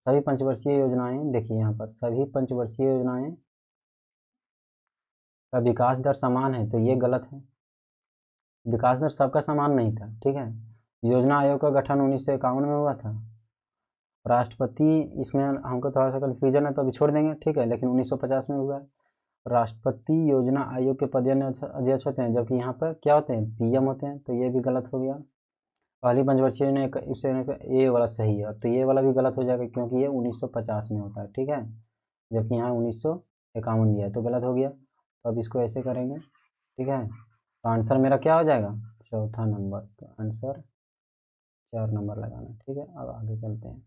सभी पंचवर्षीय योजनाएं, देखिए यहाँ पर सभी पंचवर्षीय योजनाएं का विकास दर समान है, तो ये गलत है। विकास दर सबका समान नहीं था, ठीक है। योजना आयोग का गठन 1951 में हुआ था। राष्ट्रपति, इसमें हमको थोड़ा सा कन्फ्यूजन है तो अभी छोड़ देंगे, ठीक है, लेकिन 1950 में हुआ है। राष्ट्रपति योजना आयोग के अध्यक्ष होते हैं, जबकि यहाँ पर क्या होते हैं, पीएम होते हैं, तो ये भी गलत हो गया। पहली पंचवर्षीय योजना ये वाला सही है, तो ये वाला भी गलत हो जाएगा क्योंकि ये 1950 में होता है, ठीक है, जबकि यहाँ 1951 दिया है, तो गलत हो गया। तो अब इसको ऐसे करेंगे, ठीक है। तो आंसर मेरा क्या हो जाएगा, चौथा नंबर। तो आंसर 4 नंबर लगाना, ठीक है। अब आगे चलते हैं।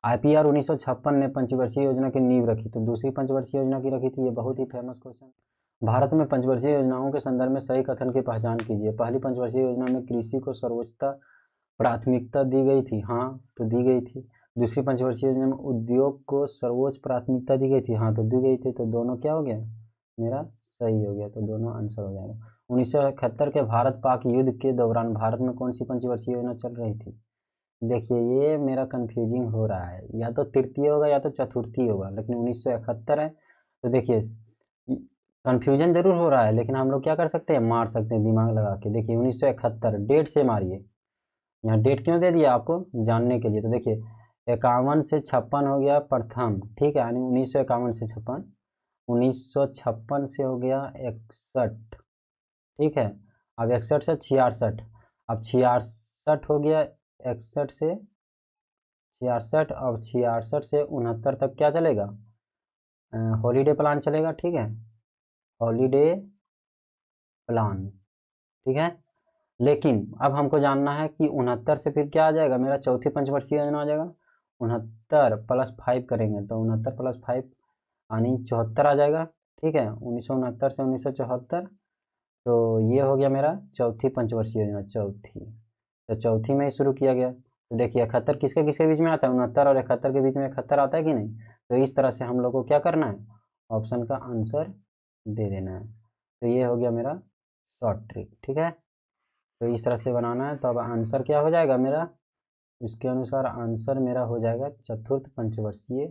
IPR 1956 ने पंचवर्षीय योजना की नींव रखी, तो दूसरी पंचवर्षीय योजना की रखी थी, ये बहुत ही फेमस क्वेश्चन। भारत में पंचवर्षीय योजनाओं के संदर्भ में सही कथन की पहचान कीजिए। पहली पंचवर्षीय योजना में कृषि को सर्वोच्च प्राथमिकता दी गई थी, हाँ तो दी गई थी। दूसरी पंचवर्षीय योजना में उद्योग को सर्वोच्च प्राथमिकता दी गई थी, हाँ तो दी गई थी, तो दोनों क्या हो गया, मेरा सही हो गया, तो दोनों आंसर हो जाएगा। 1971 के भारत पाक युद्ध के दौरान भारत में कौन सी पंचवर्षीय योजना चल रही थी। देखिए ये मेरा कंफ्यूजिंग हो रहा है, या तो तृतीय होगा या तो चतुर्थी होगा, लेकिन 1971 है, तो देखिए कंफ्यूजन जरूर हो रहा है, लेकिन हम लोग क्या कर सकते हैं, मार सकते हैं दिमाग लगा के। देखिए 1971 डेट से मारिए, यहाँ डेट क्यों दे दिया आपको जानने के लिए। तो देखिए 51 से 56 हो गया प्रथम, ठीक है, यानी 1951 से 56, 1956 से हो गया 61, ठीक है। अब 61 से 66, अब 66 हो गया, 61 से 66, अब 66 से 69 तक क्या चलेगा, हॉलीडे प्लान चलेगा, ठीक है, हॉलीडे प्लान, ठीक है। लेकिन अब हमको जानना है कि 69 से फिर क्या आ जाएगा, मेरा चौथी पंचवर्षीय योजना आ जाएगा। 69 + 5 करेंगे तो 69 + 5 यानी 74 आ जाएगा, ठीक है। 1969 से 1974, तो ये हो गया मेरा चौथी पंचवर्षीय योजना, चौथी। तो चौथी में ही शुरू किया गया। तो देखिए 71 किसके किसके बीच में आता है, 69 और 71 के बीच में 71 आता है कि नहीं। तो इस तरह से हम लोग को क्या करना है, ऑप्शन का आंसर दे देना है। तो ये हो गया मेरा शॉर्ट ट्रिक, ठीक है। तो इस तरह से बनाना है। तो अब आंसर क्या हो जाएगा मेरा, इसके अनुसार आंसर मेरा हो जाएगा चतुर्थ पंचवर्षीय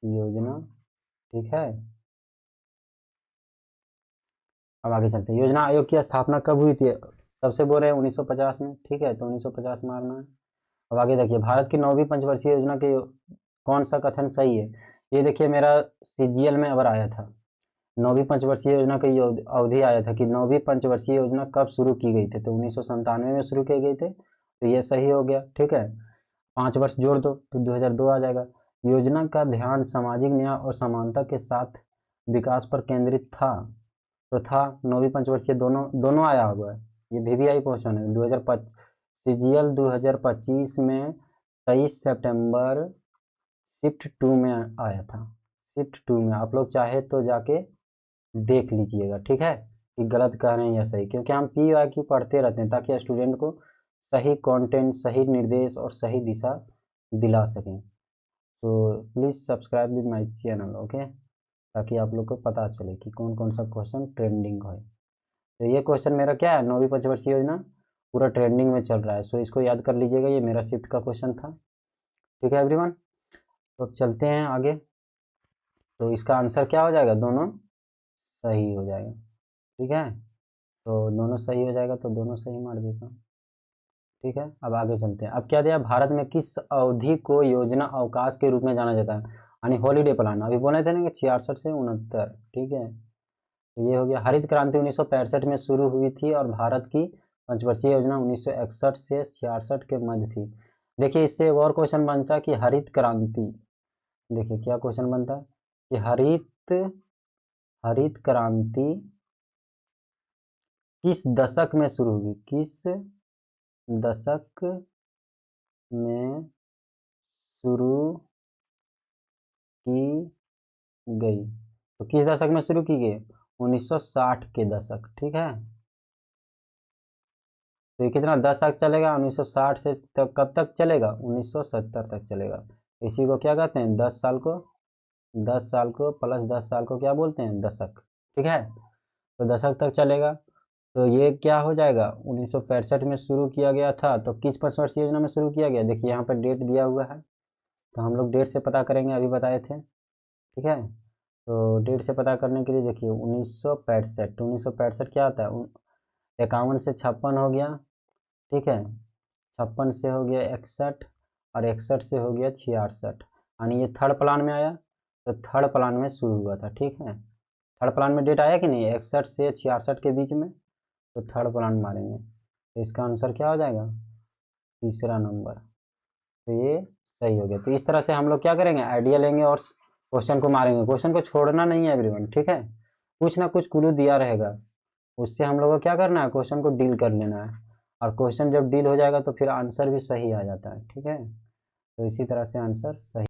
योजना, ठीक है। अब आगे चलते हैं। योजना आयोग की स्थापना कब हुई थी, सबसे बोल रहे हैं 1950 में, ठीक है, तो 1950 मारना है। अब आगे देखिए, भारत की 9वीं पंचवर्षीय योजना के कौन सा कथन सही है। ये देखिए मेरा CGL में अबर आया था, 9वीं पंचवर्षीय योजना की अवधि आया था कि 9वीं पंचवर्षीय योजना कब शुरू की गई थी, तो 1997 में शुरू किए गए थे, तो ये सही हो गया, ठीक है। 5 वर्ष जोड़ दो तो 2002 आ जाएगा। योजना का ध्यान सामाजिक न्याय और समानता के साथ विकास पर केंद्रित था, तो था 9वीं पंचवर्षीय, दोनों दोनों आया हुआ है, ये VVI क्वेश्चन है। 2025 CGL 2025 में 23 सितंबर शिफ्ट 2 में आया था, शिफ्ट 2 में आप लोग चाहे तो जाके देख लीजिएगा, ठीक है, कि गलत कह रहे हैं या सही, क्योंकि हम PYQ पढ़ते रहते हैं ताकि स्टूडेंट को सही कंटेंट, सही निर्देश और सही दिशा दिला सकें। तो please subscribe with my channel, okay, ताकि आप लोग को पता चले कि कौन कौन सा क्वेश्चन ट्रेंडिंग है। तो ये क्वेश्चन मेरा क्या है, 9वीं पंचवर्षीय योजना पूरा ट्रेंडिंग में चल रहा है, सो इसको याद कर लीजिएगा, ये मेरा शिफ्ट का क्वेश्चन था, ठीक है एवरीवन। तो अब चलते हैं आगे। तो इसका आंसर क्या हो जाएगा, दोनों सही हो जाएगा, ठीक है। तो दोनों सही हो जाएगा, तो दोनों सही मार देता हूँ, ठीक है। अब आगे चलते हैं। अब क्या दिया, भारत में किस अवधि को योजना अवकाश के रूप में जाना जाता है, यानी हॉलीडे प्लान। अभी बोले थे ना कि 66 से 69, ठीक है। तो ये हो गया। हरित क्रांति 1965 में शुरू हुई थी और भारत की पंचवर्षीय योजना 1961 से 66 के मध्य थी। देखिए इससे एक और क्वेश्चन बनता है कि हरित क्रांति, देखिए क्या क्वेश्चन बनता है कि हरित क्रांति किस दशक में शुरू हुई, किस दशक में शुरू की गई। तो किस दशक में शुरू की गई, 1960 के दशक, ठीक है। तो ये कितना दशक चलेगा, 1960 से तक कब तक चलेगा, 1970 तक चलेगा। इसी को क्या कहते हैं, 10 साल को, 10 साल को प्लस 10 साल को क्या बोलते हैं, दशक, ठीक है। तो दशक तक चलेगा। तो ये क्या हो जाएगा, 1965 में शुरू किया गया था, तो किस पंचवर्षीय योजना में शुरू किया गया, देखिए यहाँ पर डेट दिया हुआ है, तो हम लोग डेट से पता करेंगे, अभी बताए थे, ठीक है। तो डेट से पता करने के लिए देखिए 1965, तो 1965 क्या आता है, 51 से 56 हो गया, ठीक है, 56 से हो गया 61 और 61 से हो गया 66, यानी ये थर्ड प्लान में आया, तो थर्ड प्लान में शुरू हुआ था, ठीक है। थर्ड प्लान में डेट आया कि नहीं, 61 से 66 के बीच में, तो थर्ड प्लान मारेंगे, तो इसका आंसर क्या हो जाएगा, तीसरा नंबर। तो ये सही हो गया। तो इस तरह से हम लोग क्या करेंगे, आइडिया लेंगे और क्वेश्चन को मारेंगे। क्वेश्चन को छोड़ना नहीं है एवरीवन, ठीक है, कुछ ना कुछ क्लू दिया रहेगा, उससे हम लोग को क्या करना है, क्वेश्चन को डील कर लेना है, और क्वेश्चन जब डील हो जाएगा तो फिर आंसर भी सही आ जाता है, ठीक है। तो इसी तरह से आंसर सही